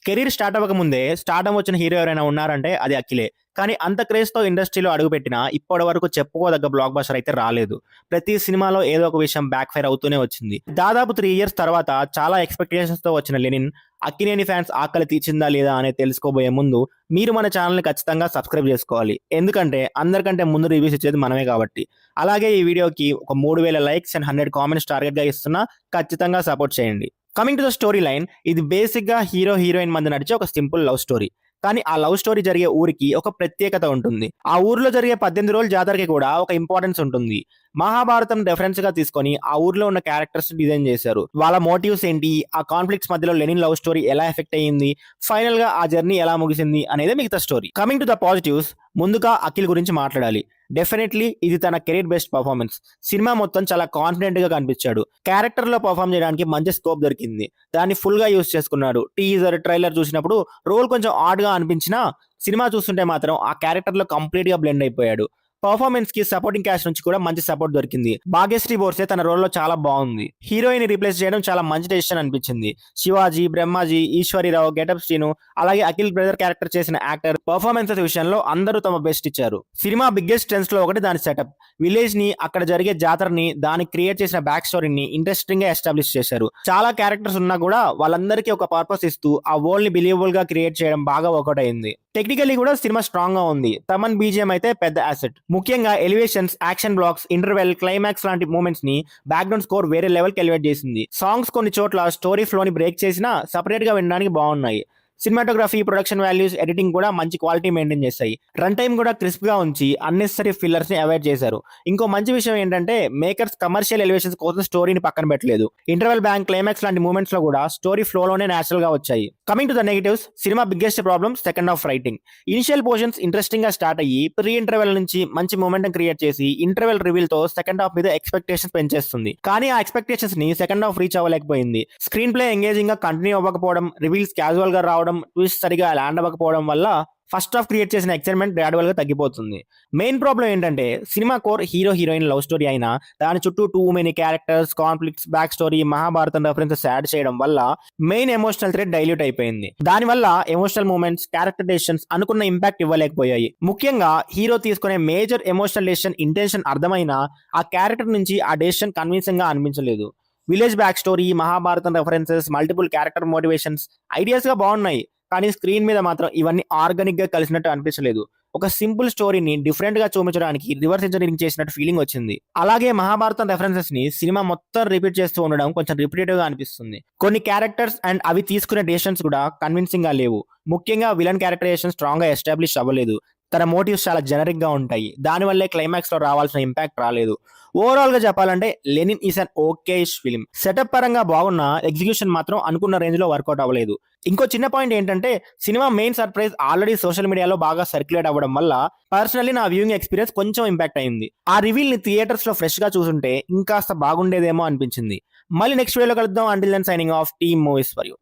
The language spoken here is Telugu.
కెరీర్ స్టార్ట్ అవ్వకముందే స్టార్డమ్ వచ్చిన హీరో ఎవరైనా ఉన్నారంటే అది అఖిలే. కానీ అంత క్రేజ్‌తో ఇండస్ట్రీలో అడుగుపెట్టినా ఇప్పటి వరకు చెప్పుకోదగ్గ బ్లాక్ బస్టర్ అయితే రాలేదు. ప్రతి సినిమాలో ఏదో ఒక విషయం బ్యాక్ ఫైర్ అవుతూనే వచ్చింది. దాదాపు 3 ఇయర్స్ తర్వాత చాలా ఎక్స్‌పెక్టేషన్స్‌తో వచ్చిన 'లెనిన్' అక్కినేని ఫ్యాన్స్ ఆకలి తీర్చిందా లేదా అనేది తెలుసుకోబోయే ముందు మీరు మన ఛానెల్‌ని ఖచ్చితంగా సబ్స్క్రైబ్ చేసుకోవాలి. ఎందుకంటే అందరికంటే ముందు రివ్యూస్ ఇచ్చేది మనమే కాబట్టి. అలాగే ఈ వీడియోకి ఒక 3000 లైక్స్ అండ్ 100 కామెంట్స్ టార్గెట్‌గా ఇస్తున్నా. ఖచ్చితంగా సపోర్ట్ చేయండి. Coming to the story line, ఇది బేసిక్‌గా హీరో, హీరోయిన్ మధ్య నడిచే ఒక సింపుల్ లవ్ స్టోరీ. కానీ ఆ లవ్ స్టోరీ జరిగే ఊరికి ఒక ప్రత్యేకత ఉంటుంది. ఆ ఊర్లో జరిగే 18 రోజుల జాతరకి కూడా ఒక ఇంపార్టెన్స్ ఉంటుంది. మహాభారతం రెఫరెన్స్‌గా తీసుకొని ఆ ఊర్లో ఉన్న క్యారెక్టర్స్ డిజైన్ చేశారు. వాళ్ళ మోటివ్స్ ఏంటి? ఆ కాన్‌ఫ్లిక్ట్స్ మధ్యలో లెనిన్ లవ్ స్టోరీ ఎలా ఎఫెక్ట్ అయ్యింది? ఫైనల్‌గా ఆ జర్నీ ఎలా ముగిసింది అనేదే మిగతా story. Coming to the positives, ముందుగా అఖిల్ గురించి మాట్లాడాలి. డెఫినెట్లీ ఇది తన కెరీర్ బెస్ట్ పర్ఫార్మెన్స్. సినిమా మొత్తం చాలా కాన్ఫిడెంట్ గా కనిపించాడు. క్యారెక్టర్ లో పర్ఫార్మ్ చేయడానికి మంచి స్కోప్ దొరికింది. దాన్ని ఫుల్ గా యూజ్ చేసుకున్నాడు. టీజర్, ట్రైలర్ చూసినప్పుడు రోల్ కొంచెం ఆడ్ గా అనిపించినా సినిమా చూస్తుంటే మాత్రం ఆ క్యారెక్టర్ లో కంప్లీట్ గా బ్లెండ్ అయిపోయాడు. పర్ఫార్మెన్స్ కి సపోర్టింగ్ క్యాస్ట్ నుంచి కూడా మంచి సపోర్ట్ దొరికింది. భాగ్యశ్రీ బోర్సే తన రోల్ లో చాలా బాగుంది. హీరోయిన్ రీప్లేస్ చేయడం చాలా మంచి డెసిషన్ అనిపించింది. శివాజీ, బ్రహ్మాజీ, ఈశ్వరిరావు, గెటప్ శ్రీను, అలాగే అఖిల్ బ్రదర్ క్యారెక్టర్ చేసిన యాక్టర్ పర్ఫార్మెన్సెస్ విషయంలో అందరూ తమ బెస్ట్ ఇచ్చారు. సినిమా బిగ్గెస్ట్ స్ట్రెంగ్స్ లో ఒకటి దాని సెటప్. విలేజ్ ని, అక్కడ జరిగే జాతరని, దానికి క్రియేట్ చేసిన బ్యాక్ స్టోరీని ఇంట్రెస్టింగ్ గా ఎస్టాబ్లిష్ చేశారు. చాలా క్యారెక్టర్స్ ఉన్నా కూడా వాళ్ళందరికీ ఒక పర్పస్ ఇస్తూ ఆ వరల్డ్ ని బిలీవబుల్ గా క్రియేట్ చేయడం బాగా వర్కౌట్ అయింది. టెక్నికల్లీ కూడా సినిమా స్ట్రాంగ్ గా ఉంది. తమన్ బీజిఎం అయితే పెద్ద అసెట్. ముఖ్యంగా elevations, action blocks, interval, climax లాంటి మూమెంట్స్ ని బ్యాక్గ్రౌండ్ స్కోర్ వేరే లెవెల్ కి ఎలివేట్ చేసింది. సాంగ్స్ కొన్ని చోట్ల స్టోరీ ఫ్లో ని బ్రేక్ చేసినా సెపరేట్ గా వినడానికి బాగున్నాయి. సినిమాటోగ్రఫీ, ప్రొడక్షన్ వాల్యూస్, ఎడిటింగ్ కూడా మంచి క్వాలిటీ మెయింటైన్ చేస్తాయి. రన్ టైం కూడా క్రిస్ప్ గా ఉంచి అన్నెసరీ ఫిల్లర్స్ ని అవాయిడ్ చేశారు. ఇంకో మంచి విషయం ఏంటంటే మేకర్స్ కమర్షియల్ ఎలివేషన్స్ కోసం స్టోరీని పక్కన పెట్టలేదు. ఇంటర్వెల్ బ్యాంక్, క్లైమాక్స్ లాంటి మూమెంట్స్ లో కూడా స్టోరీ ఫ్లో లోనే నేచురల్ గా వచ్చాయి. Coming to the negatives, cinema biggest problem second half writing. Initial portions interesting గా స్టార్ట్ అయ్యి ప్రీ ఇంటర్వెల్ నుంచి మంచి మూమెంటం క్రియేట్ చేసి ఇంటర్వెల్ రివీల్ తో సెకండ్ హాఫ్ మీద ఎక్స్పెక్టేషన్స్ పెంచేస్తుంది. కానీ ఆ ఎక్స్పెక్టేషన్స్ ని సెకండ్ హాఫ్ రీచ్ అవ్వలేకపోయింది. స్క్రీన్ ప్లే ఎంగేజింగ్ గా కంటిన్యూ అవ్వకపోవడం, రివీల్స్ క్యాజువల్ గా రావడం, ట్విస్ట్ సరిగా ల్యాండ్ అవ్వకపోవడం వల్ల ఫస్ట్ హాఫ్ క్రియేట్ చేసిన ఎక్సైట్మెంట్ గ్రాడ్యువల్ గా తగ్గిపోతుంది. మెయిన్ ప్రాబ్లం ఏంటంటే cinema core hero, heroine love story అయినా దాని చుట్టూ too many characters, conflicts, back story, Mahabharatam references add చేయడం వల్ల మెయిన్ ఎమోషనల్ థ్రెడ్ డైల్యూట్ అయిపోయింది. దానివల్ల ఎమోషనల్ మూమెంట్స్, క్యారెక్టర్ డెసిషన్స్ అనుకున్న ఇంపాక్ట్ ఇవ్వలేకపోయాయి. ముఖ్యంగా హీరో తీసుకునే మేజర్ ఎమోషనల్ డెసిషన్ ఇంటెన్షన్ అర్థమైనా ఆ క్యారెక్టర్ నుంచి ఆ డెసిషన్ కన్విన్సింగ్ గా అనిపించలేదు. Village back story, Mahabharatam references, multiple character motivations ideas గా బాగున్నాయి. కానీ స్క్రీన్ మీద మాత్రం ఇవన్నీ ఆర్గానిక్ గా కలిసినట్టు అనిపించలేదు. ఒక సింపుల్ స్టోరీని డిఫరెంట్ గా చూపించడానికి రివర్స్ ఇంజనీరింగ్ చేసినట్టు ఫీలింగ్ వచ్చింది. అలాగే మహాభారతం రెఫరెన్సెస్ ని సినిమా మొత్తం రిపీట్ చేస్తూ ఉండడం కొంచెం రిపీటేటివ్ గా అనిపిస్తుంది. కొన్ని క్యారెక్టర్స్ అండ్ అవి తీసుకునే డెసిషన్స్ కూడా కన్విన్సింగ్ గా లేవు. ముఖ్యంగా విలన్ క్యారెక్టరైజేషన్ స్ట్రాంగ్ గా ఎస్టాబ్లిష్ అవ్వలేదు. తన మోటివ్స్ చాలా జనరిక్ గా ఉంటాయి. దానివల్లే క్లైమాక్స్ లో రావాల్సిన ఇంపాక్ట్ రాలేదు. ఓవరాల్ గా చెప్పాలంటే Lenin is an okayish film. Setup పరంగా బాగున్న ఎగ్జిక్యూషన్ మాత్రం అనుకున్న రేంజ్ లో వర్కౌట్ అవ్వలేదు. ఇంకో చిన్న పాయింట్ ఏంటంటే cinema main surprise already social మీడియాలో బాగా సర్క్యులేట్ అవ్వడం వల్ల పర్సనల్లీ నా వ్యూయింగ్ ఎక్స్పీరియన్స్ కొంచెం ఇంపాక్ట్ అయింది. ఆ రివీల్ ని థియేటర్స్ లో ఫ్రెష్ గా చూసుంటే ఇంకాస్త బాగుండేదేమో అనిపించింది. మళ్ళీ నెక్స్ట్ వీడియోలో కలుద్దాం. Until then signing off, team movies for you.